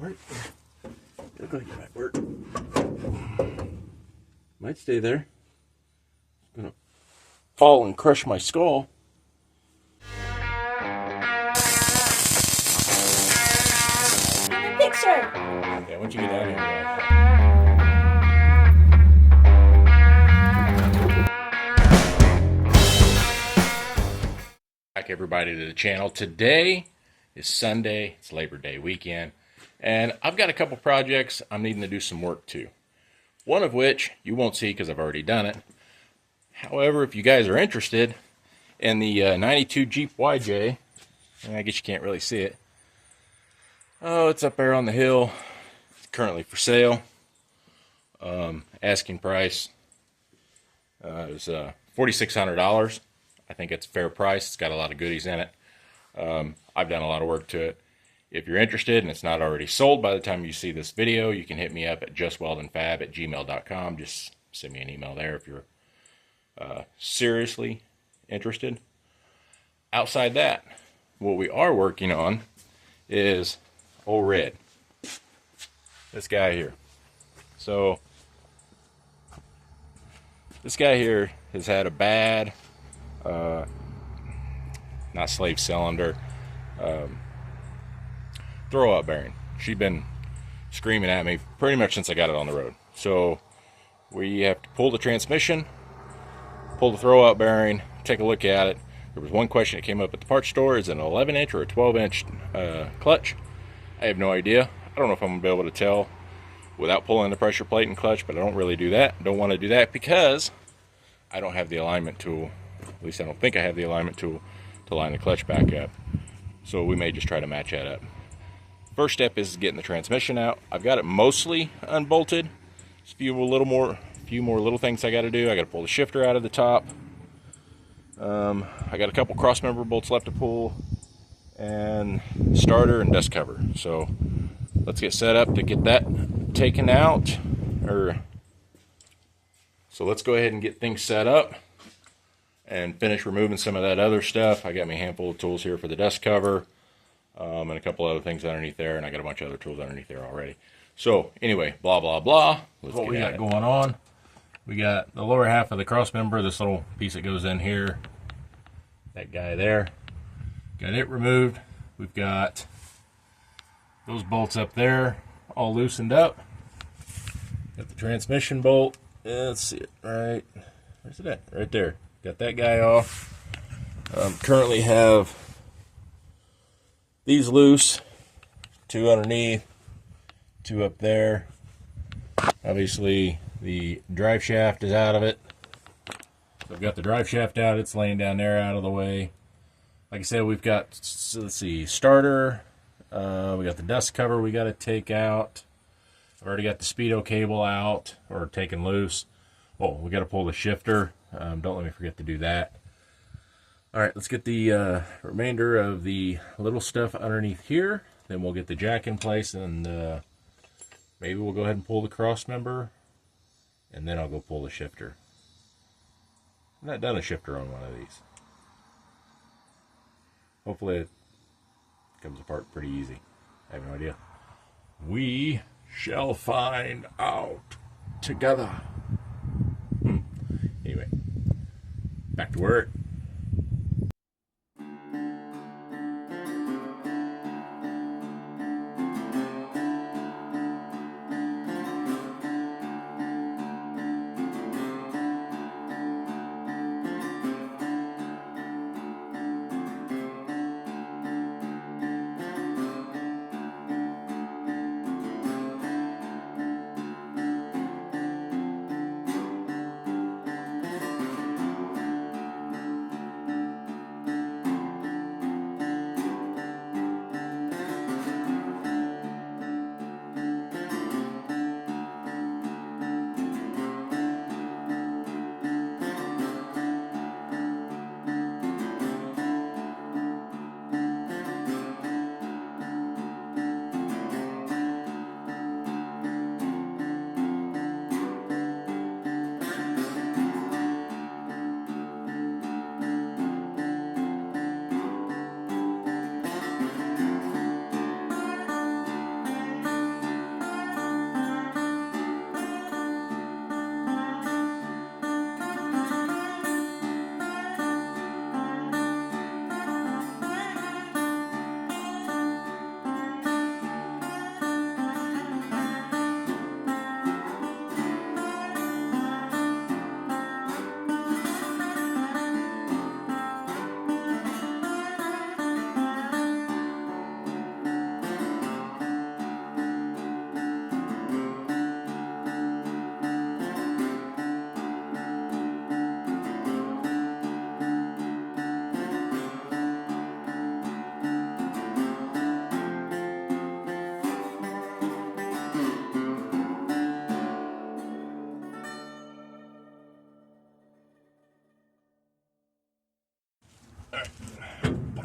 might work. Look like it might work. Might stay there. It's gonna fall and crush my skull. Picture. Yeah, once you get down here, Back everybody to the channel. Today is Sunday. It's Labor Day weekend, and I've got a couple projects I'm needing to do some work to. One of which you won't see because I've already done it. However, if you guys are interested in the 92 Jeep YJ, I guess you can't really see it. Oh, it's up there on the hill. It's currently for sale. Asking price is $4,600. I think it's a fair price. It's got a lot of goodies in it. I've done a lot of work to it. If you're interested and it's not already sold by the time you see this video, you can hit me up at justweldonfab@gmail.com. Just send me an email there if you're seriously interested. Outside that, what we are working on is old Red. This guy here. So, this guy here has had a bad, not slave cylinder, throw-out bearing. She's been screaming at me pretty much since I got it on the road. So, we have to pull the transmission, pull the throw-out bearing, take a look at it. There was one question that came up at the parts store: is it an 11-inch or a 12-inch clutch? I have no idea. I don't know if I'm going to be able to tell without pulling the pressure plate and clutch, but I don't really do that. Don't want to do that because I don't have the alignment tool. At least I don't think I have the alignment tool to line the clutch back up. So we may just try to match that up. First step is getting the transmission out. I've got it mostly unbolted. There's a few more little things I got to do. I got to pull the shifter out of the top. I got a couple cross member bolts left to pull, and starter and dust cover. So let's get set up to get that taken out. So let's go ahead and get things set up and finish removing some of that other stuff. I got me a handful of tools here for the dust cover, and a couple other things underneath there, and I got a bunch of other tools underneath there already. So anyway, blah blah blah. Let's what we got going on. We got the lower half of the cross member, this little piece that goes in here, that guy there. Got it removed. We've got those bolts up there all loosened up. Got the transmission bolt. Let's see it right. Where's it at? Right there. Got that guy off. Currently have these loose, two underneath, two up there. Obviously the drive shaft is out of it. So I've got the drive shaft out. It's laying down there out of the way. Like I said, we've got, so let's see, starter. We got the dust cover we got to take out. I've already got the speedo cable out, or taken loose. Oh, we got to pull the shifter. Don't let me forget to do that. All right, let's get the remainder of the little stuff underneath here. Then we'll get the jack in place, and maybe we'll go ahead and pull the cross member, and then I'll go pull the shifter. I've not done a shifter on one of these. Hopefully it comes apart pretty easy. I have no idea. We shall find out together. Anyway, back to work.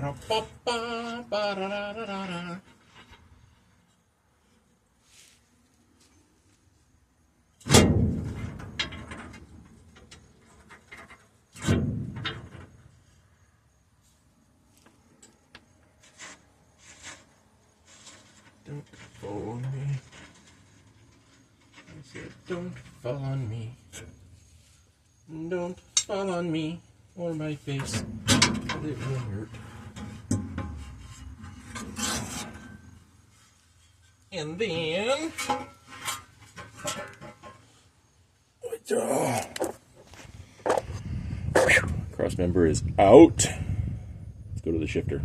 Don't fall on me. I said, don't fall on me. Don't fall on me or my face. It will hurt. And then cross member is out. Let's go to the shifter.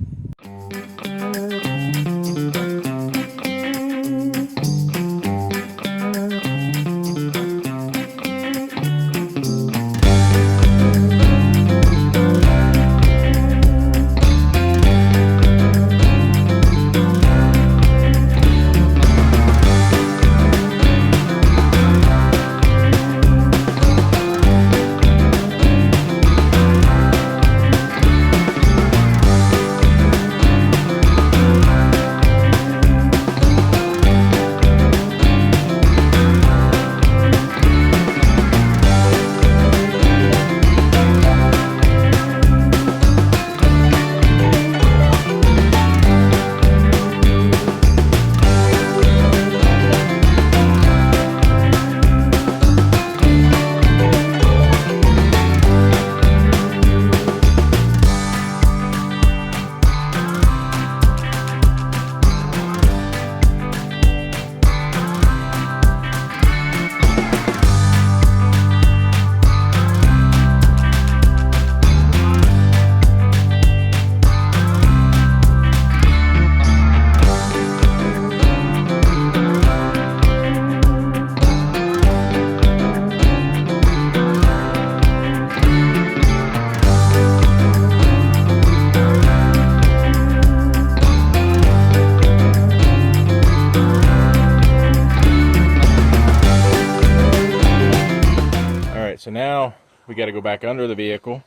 So now we got to go back under the vehicle.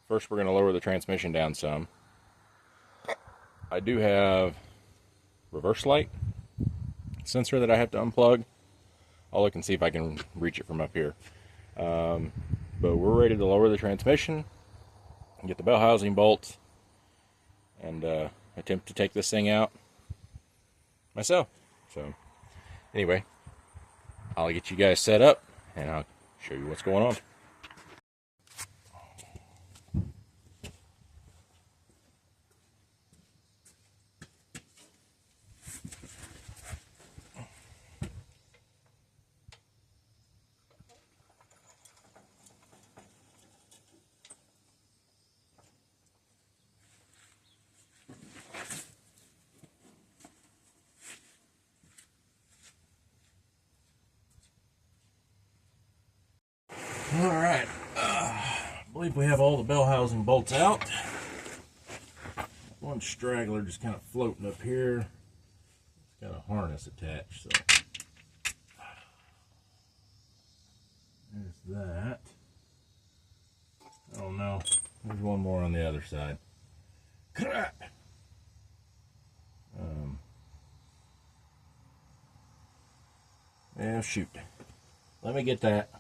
First, we're going to lower the transmission down some. I do have reverse light sensor that I have to unplug. I'll look and see if I can reach it from up here. But we're ready to lower the transmission, get the bell housing bolts, and attempt to take this thing out myself. So anyway, I'll get you guys set up and I'll show you what's going on. All right, I believe we have all the bell housing bolts out. One straggler just kind of floating up here. It's got a harness attached, so there's that. Oh no, there's one more on the other side. Yeah, shoot. Let me get that.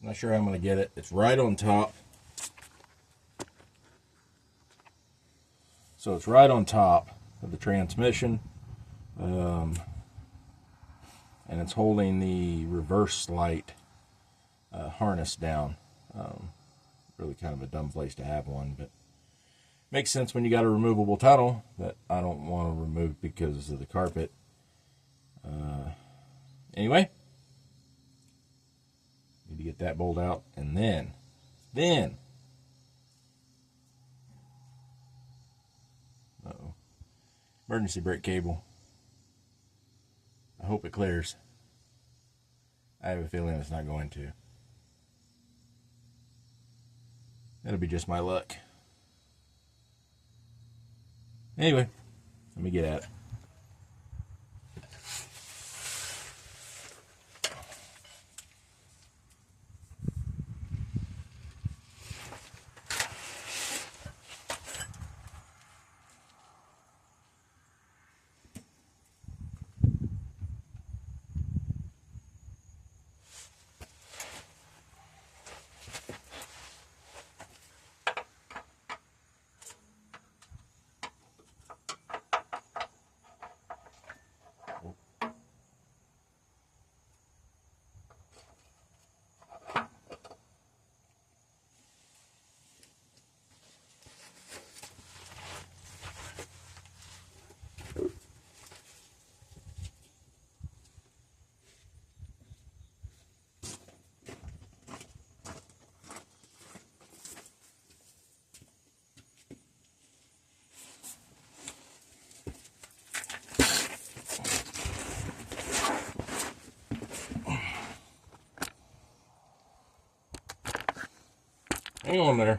I'm not sure how I'm going to get it. It's right on top. So it's right on top of the transmission. And it's holding the reverse light harness down. Really kind of a dumb place to have one, but makes sense when you got a removable tunnel that I don't want to remove because of the carpet. Anyway, need to get that bolt out, and then uh-oh, emergency brake cable. I hope it clears. I have a feeling it's not going to. That'll be just my luck. Anyway, let me get at it. Hang on there.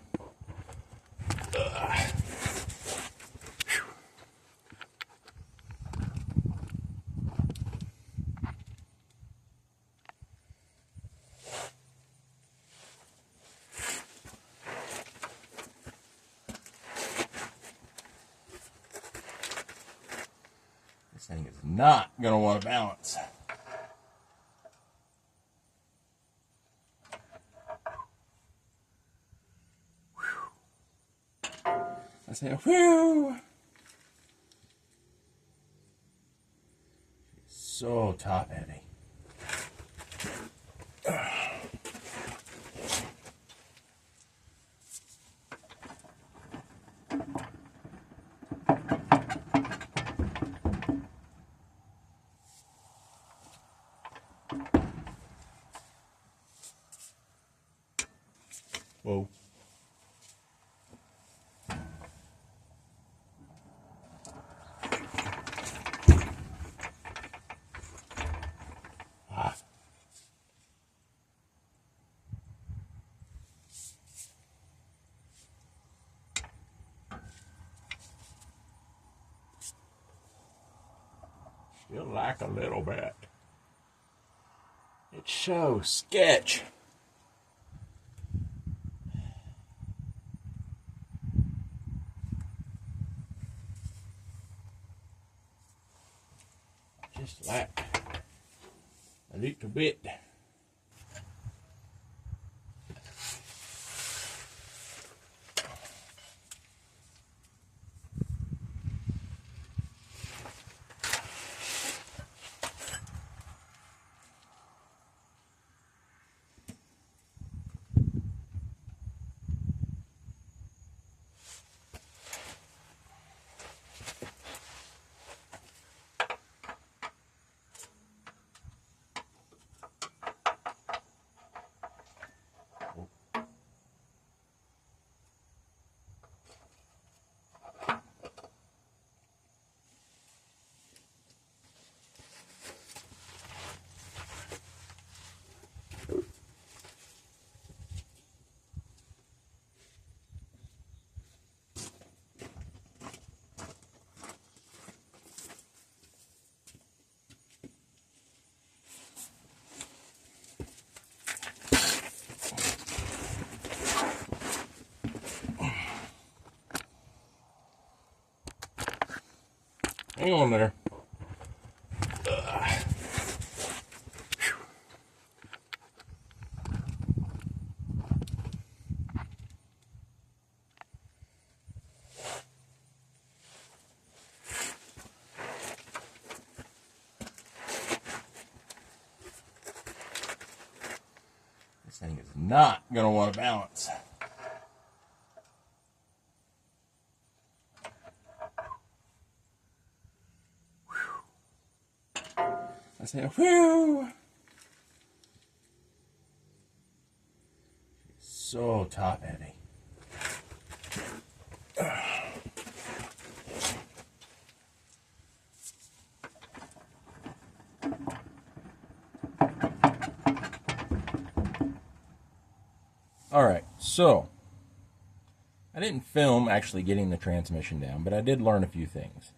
This thing is not going to want to balance. I say, whew. So top heavy. Whoa. Still like a little bit. It's so sketch. Just like a little bit. Hang on there. This thing is not going to want to balance. I say, whew. So top heavy. All right, so I didn't film actually getting the transmission down, but I did learn a few things.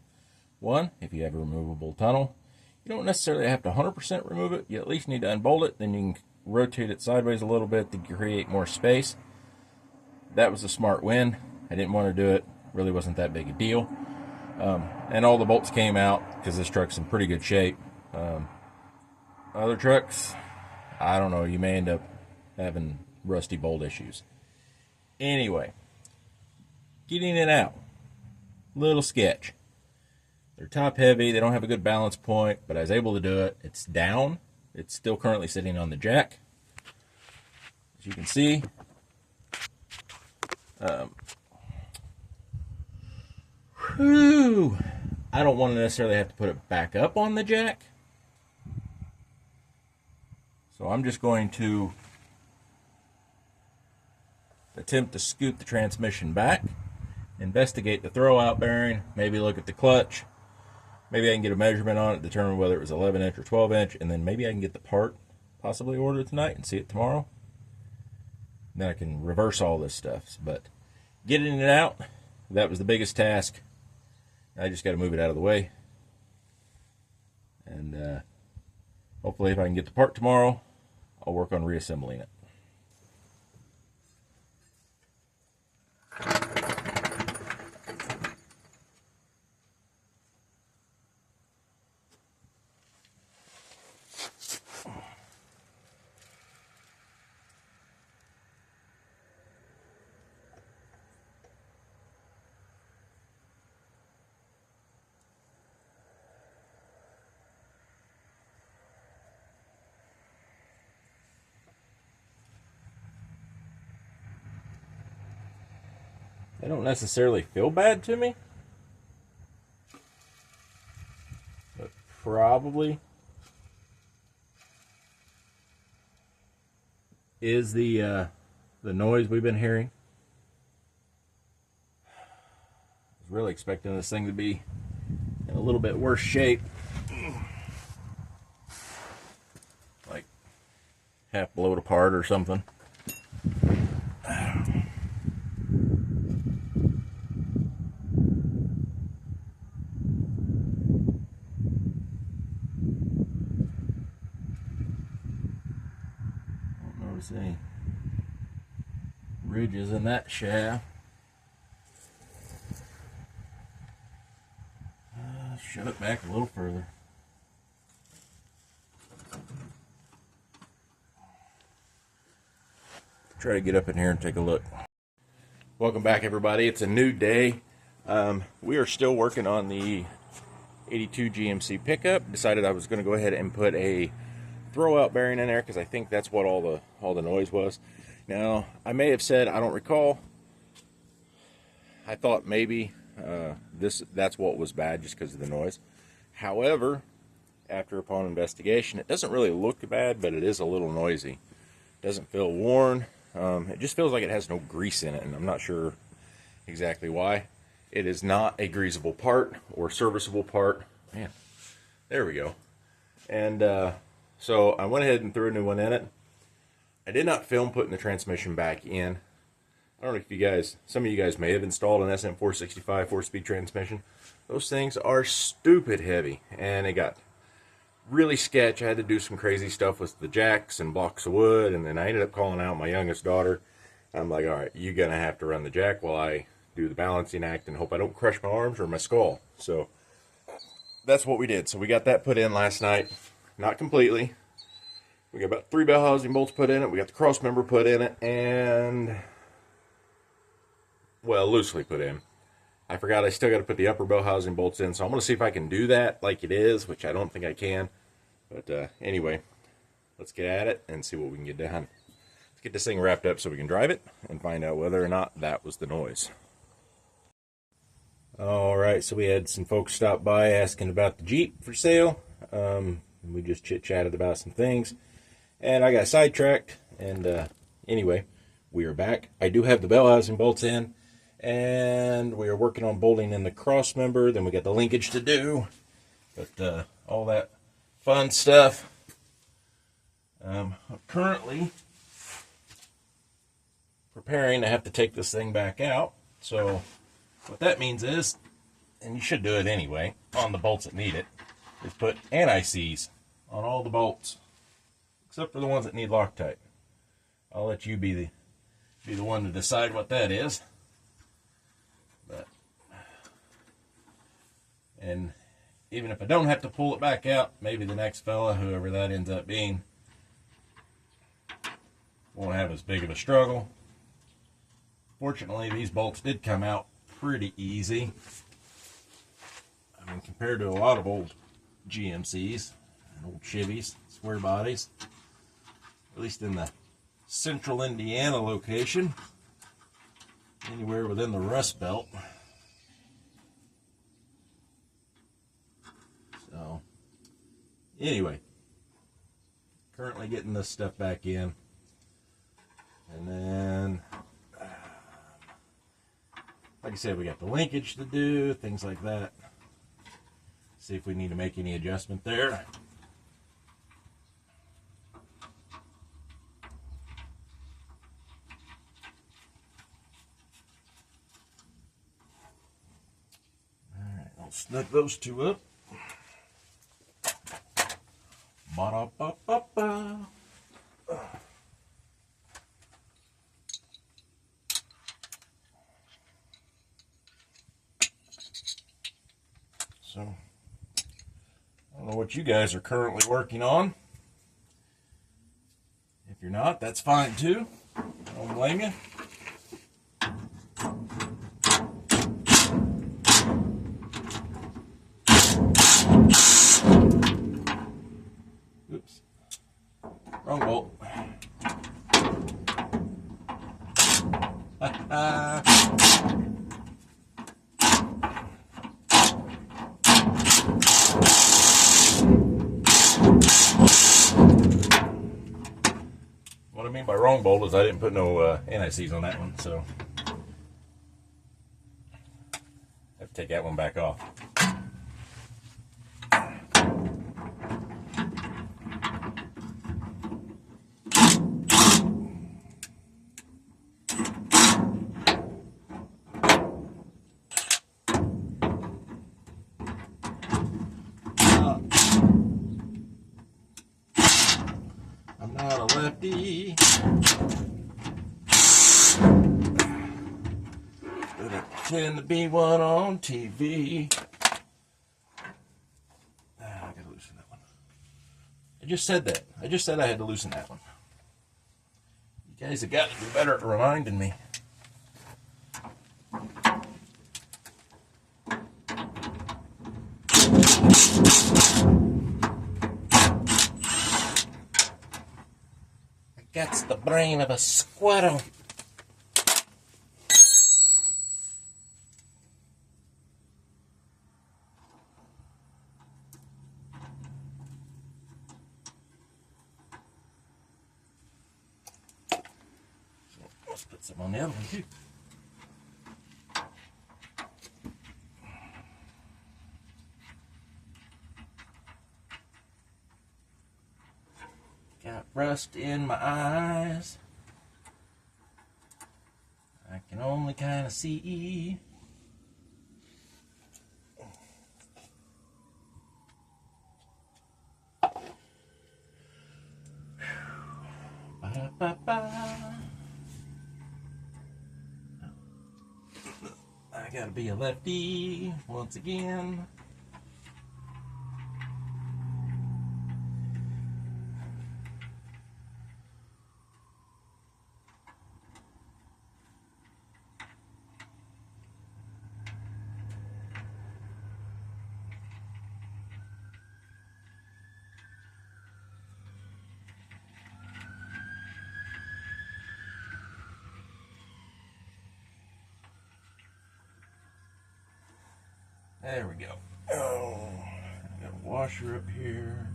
One, if you have a removable tunnel, you don't necessarily have to 100% remove it. You at least need to unbolt it. Then you can rotate it sideways a little bit to create more space. That was a smart win. I didn't want to do it. Really wasn't that big a deal. And all the bolts came out because this truck's in pretty good shape. Other trucks, I don't know. You may end up having rusty bolt issues. Anyway, getting it out. Little sketch. They're top heavy. They don't have a good balance point, but I was able to do it. It's down. It's still currently sitting on the jack. As you can see, I don't want to necessarily have to put it back up on the jack. So I'm just going to attempt to scoot the transmission back, investigate the throwout bearing, maybe look at the clutch. Maybe I can get a measurement on it, determine whether it was 11 inch or 12 inch, and then maybe I can get the part possibly ordered tonight and see it tomorrow. And then I can reverse all this stuff. But getting it out, that was the biggest task. I just got to move it out of the way. And hopefully if I can get the part tomorrow, I'll work on reassembling it. They don't necessarily feel bad to me, but probably is the noise we've been hearing. I was really expecting this thing to be in a little bit worse shape, like half blowed apart or something. Any ridges in that shaft. Shove it back a little further. Try to get up in here and take a look. Welcome back, everybody. It's a new day. We are still working on the 82 GMC pickup. Decided I was going to go ahead and put a throw-out bearing in there because I think that's what all the noise was. Now, I may have said, I don't recall. I thought maybe that's what was bad, just because of the noise. However, upon investigation, it doesn't really look bad, but it is a little noisy. It doesn't feel worn. It just feels like it has no grease in it, and I'm not sure exactly why. It is not a greasable part or serviceable part. Man, there we go. And so I went ahead and threw a new one in it. I did not film putting the transmission back in. I don't know if you guys, some of you guys may have installed an SM465 4-speed transmission. Those things are stupid heavy, and it got really sketch. I had to do some crazy stuff with the jacks and blocks of wood, and then I ended up calling out my youngest daughter. I'm like, all right, you're going to have to run the jack while I do the balancing act and hope I don't crush my arms or my skull. So that's what we did. So we got that put in last night. Not completely. We got about 3 bell housing bolts put in it. We got the cross member put in it, and, well, loosely put in. I forgot I still got to put the upper bell housing bolts in, so I'm going to see if I can do that like it is, which I don't think I can. But anyway, let's get at it and see what we can get done. Let's get this thing wrapped up so we can drive it and find out whether or not that was the noise. Alright, so we had some folks stop by asking about the Jeep for sale. We just chit-chatted about some things, and I got sidetracked, and anyway, we are back. I do have the bell housing bolts in, and we are working on bolting in the cross member. Then we got the linkage to do, but all that fun stuff. I'm currently preparing to have to take this thing back out, so what that means is, and you should do it anyway, on the bolts that need it, is put anti-seize on all the bolts, except for the ones that need Loctite. I'll let you be the one to decide what that is. And even if I don't have to pull it back out, maybe the next fella, whoever that ends up being, won't have as big of a struggle. Fortunately, these bolts did come out pretty easy. I mean, compared to a lot of old GMCs and old Chevys, square bodies, at least in the central Indiana location, anywhere within the Rust Belt. So, anyway, currently getting this stuff back in, and then, like I said, we got the linkage to do, things like that. See if we need to make any adjustment there. Snug those two up. Ba-da-ba-ba-ba. So, I don't know what you guys are currently working on. If you're not, that's fine too. I don't blame you. Oops. Wrong bolt. What I mean by wrong bolt is I didn't put no anti-seize on that one, so I have to take that one back off. I'm not a lefty, but I pretend to be one on TV. I gotta loosen that one. I just said that. I just said I had to loosen that one. You guys have got to do better at reminding me. That's the brain of a squirrel. So let's put some on the other one too. Got rust in my eyes. I can only kind of see. Ba-da-ba-ba. I gotta be a lefty once again. There we go. Oh, I got a washer up here.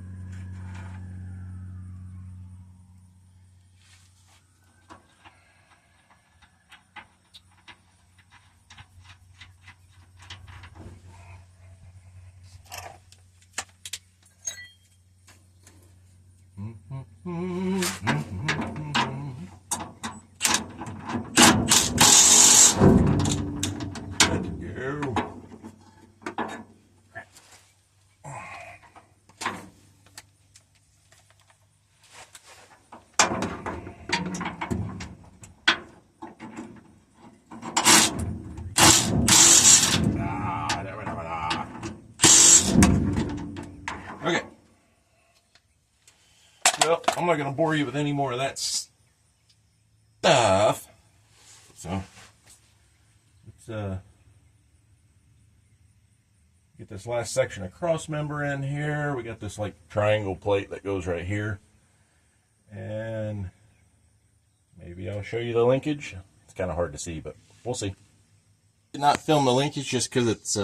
Okay. Well, I'm not going to bore you with any more of that stuff. So, let's get this last section of cross member in here. We got this like triangle plate that goes right here. And maybe I'll show you the linkage. It's kind of hard to see, but we'll see. Did not film the linkage just because it's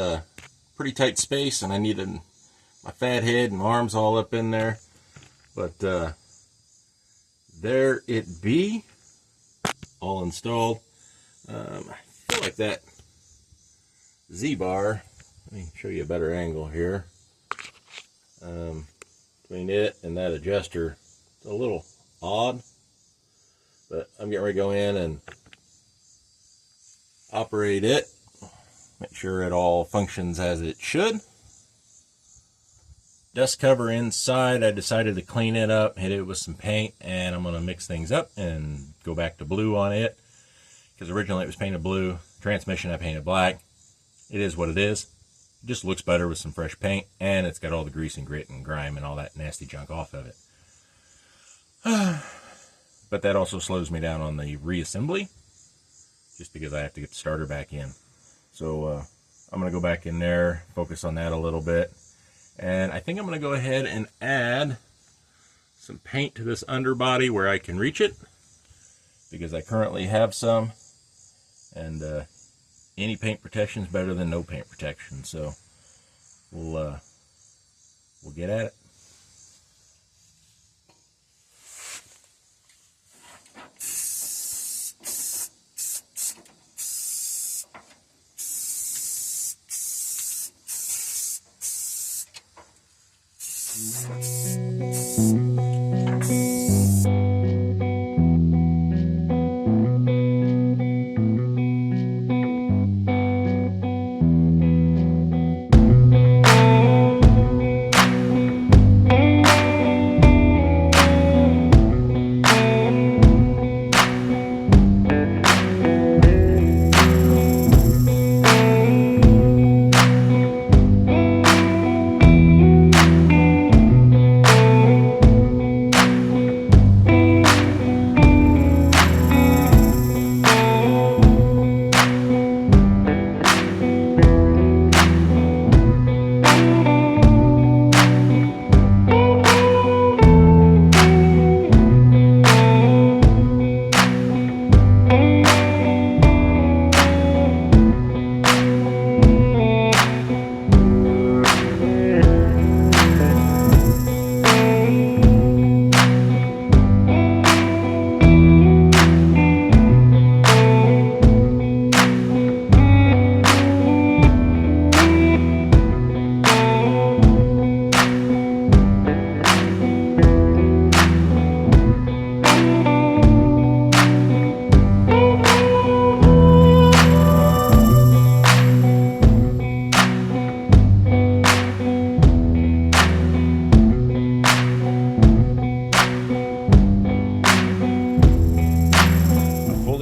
pretty tight space and I needed my fat head and arms all up in there. But there it be, all installed. I feel like that Z-bar, let me show you a better angle here. Between it and that adjuster, it's a little odd. But I'm getting ready to go in and operate it. Make sure it all functions as it should. Dust cover inside, I decided to clean it up, hit it with some paint, and I'm going to mix things up and go back to blue on it. Because originally it was painted blue. Transmission I painted black. It is what it is. It just looks better with some fresh paint, and it's got all the grease and grit and grime and all that nasty junk off of it. But that also slows me down on the reassembly, just because I have to get the starter back in. So I'm going to go back in there, focus on that a little bit. And I think I'm going to go ahead and add some paint to this underbody where I can reach it, because I currently have some. And any paint protection is better than no paint protection. So we'll get at it.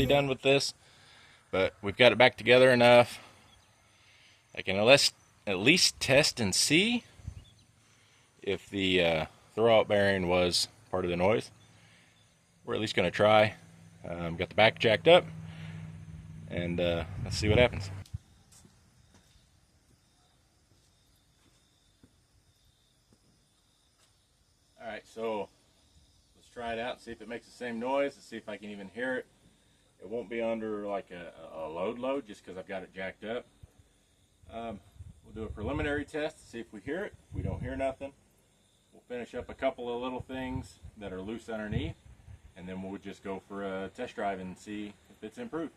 Done with this, but we've got it back together enough. I can at least test and see if the throwout bearing was part of the noise. We're at least going to try. Got the back jacked up, and let's see what happens. Alright, so let's try it out and see if it makes the same noise, and see if I can even hear it. It won't be under like a load just because I've got it jacked up. We'll do a preliminary test to see if we hear it. If we don't hear nothing, we'll finish up a couple of little things that are loose underneath, and then we'll just go for a test drive and see if it's improved.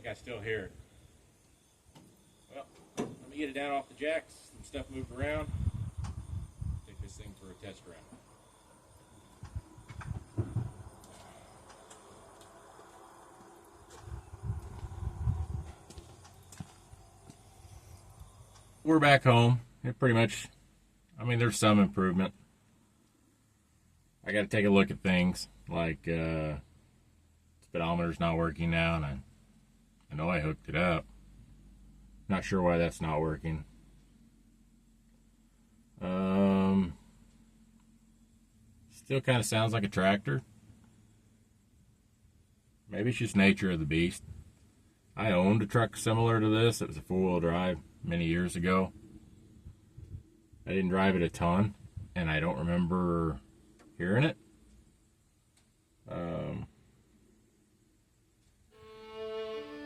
I still hear it. Well, let me get it down off the jacks. Some stuff moved around. Take this thing for a test run. We're back home. It pretty much, I mean, there's some improvement. I got to take a look at things like speedometer's not working now, and I know I hooked it up. Not sure why that's not working. Still kind of sounds like a tractor. Maybe it's just nature of the beast. I owned a truck similar to this. It was a four-wheel drive many years ago. I didn't drive it a ton, and I don't remember hearing it.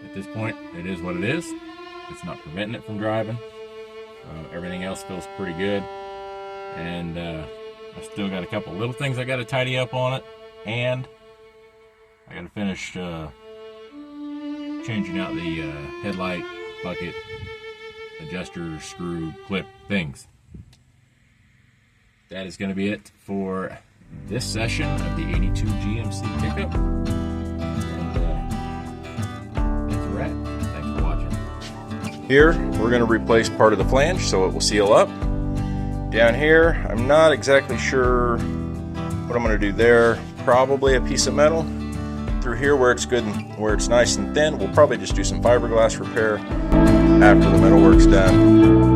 At this point, it is what it is. It's not preventing it from driving. Everything else feels pretty good. And I still got a couple little things I got to tidy up on it. And I got to finish changing out the headlight, bucket, adjuster, screw, clip things. That is going to be it for this session of the 82 GMC pickup. And that's a wrap. Thanks for watching. Here, we're going to replace part of the flange so it will seal up. Down here, I'm not exactly sure what I'm going to do there. Probably a piece of metal. Through here where it's good and where it's nice and thin, we'll probably just do some fiberglass repair after the metal work's done.